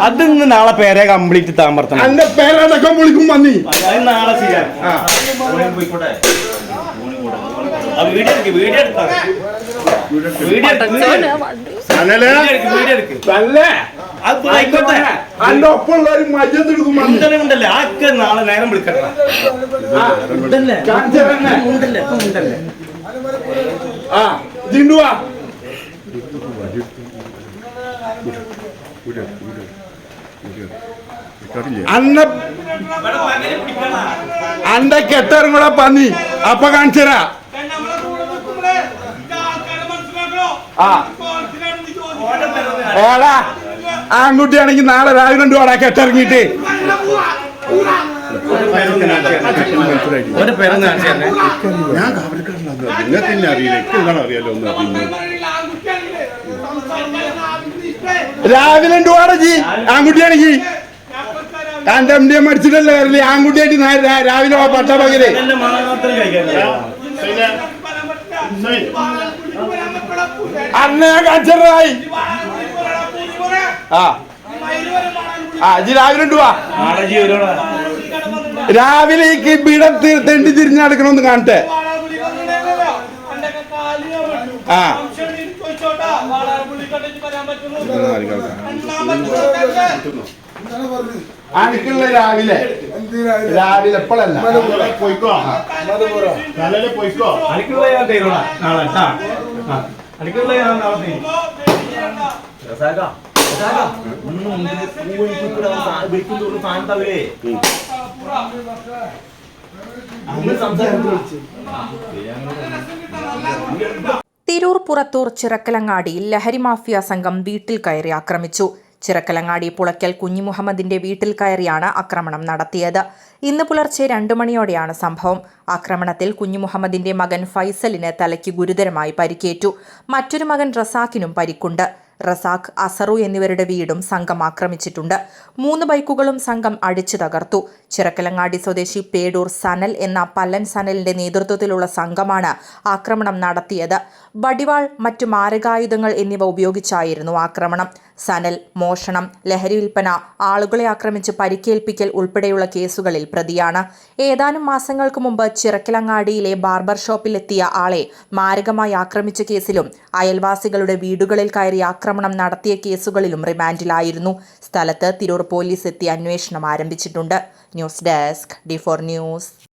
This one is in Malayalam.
അതിന്ന് നാളെ പേരെ കംപ്ലീറ്റ് താമർത്തണം. എന്റെ പേരടക്കം വിളിക്കും വന്നി നാളെ ചെയ്യാം. എന്റെ ഒപ്പമുള്ളവര് ഉണ്ടല്ലേ ആക്കെ നാളെ നേരം വിളിക്കട്ടെ. ജിണ്ടുവാ അന്റെ കെട്ടറും കൂടെ പന്നി അപ്പൊ കാണിച്ചരാ. ഏടാ ആൺകുട്ടിയാണെങ്കിൽ നാളെ രാവിലെ കൊണ്ടുപോടാ കെട്ടിറങ്ങിട്ട്. ഞാൻ കാവലിക്കാരനാ അറിയാലോ. രാവിലെ കൊണ്ടുപോടാ ജി ആൺകുട്ടിയാണെങ്കിൽ. എന്റെ എം ഡി എം അടിച്ചിട്ടല്ലേ കയറില്ലേ ആൺകുട്ടിയായിട്ട് രാവിലെ പട്ട പകല്. അന്ന് ഞാൻ കാണിച്ചറായി. രാവിലെ കൊണ്ടുപോവാ. രാവിലെ ബീടം തെണ്ടി തിരിഞ്ഞ് നടക്കണമെന്ന് കാണട്ടെ. അനക്കുള്ള രാവിലെ രാവിലെ എപ്പോഴല്ല പോയിക്കോ അനക്കുള്ള ഞാൻ തരുവാ നാളെ. അനക്കുള്ള ഞാൻ നാളെ തരും. തിരൂർ പുറത്തൂർ ചിറക്കലങ്ങാടിയിൽ ലഹരി മാഫിയ സംഘം വീട്ടിൽ കയറി ആക്രമിച്ചു. ചിറക്കലങ്ങാടി പുളയ്ക്കൽ കുഞ്ഞിമുഹമ്മദിന്റെ വീട്ടിൽ കയറിയാണ് ആക്രമണം നടത്തിയത്. ഇന്ന് പുലർച്ചെ 2 മണിയോടെയാണ് സംഭവം. ആക്രമണത്തിൽ കുഞ്ഞിമുഹമ്മദിന്റെ മകൻ ഫൈസലിന് തലയ്ക്ക് ഗുരുതരമായി പരിക്കേറ്റു. മറ്റൊരു മകൻ റസാഖിനും പരിക്കുണ്ട്. റസാഖ്, അസറു എന്നിവരുടെ വീടും സംഘം ആക്രമിച്ചിട്ടുണ്ട്. 3 ബൈക്കുകളും സംഘം അടിച്ചു തകർത്തു. ചിറക്കലങ്ങാടി സ്വദേശി പേടൂർ സനൽ എന്ന പല്ലൻ സനലിന്റെ നേതൃത്വത്തിലുള്ള സംഘമാണ് ആക്രമണം നടത്തിയത്. വടിവാൾ, മറ്റു മാരകായുധങ്ങൾ എന്നിവ ഉപയോഗിച്ചായിരുന്നു ആക്രമണം. സനൽ മോഷണം, ലഹരി വിൽപ്പന, ആളുകളെ ആക്രമിച്ച് പരിക്കേൽപ്പിക്കൽ ഉൾപ്പെടെയുള്ള കേസുകളിൽ പ്രതിയാണ്. ഏതാനും മാസങ്ങൾക്ക് മുമ്പ് ചിറക്കലങ്ങാടിയിലെ ബാർബർ ഷോപ്പിലെത്തിയ ആളെ മാരകമായി ആക്രമിച്ച കേസിലും അയൽവാസികളുടെ വീടുകളിൽ കയറി ആക്രമണം നടത്തിയ കേസുകളിലും റിമാൻഡിലായിരുന്നു. സ്ഥലത്ത് തിരൂർ പോലീസ് എത്തി അന്വേഷണം ആരംഭിച്ചിട്ടുണ്ട്. News desk D4 news.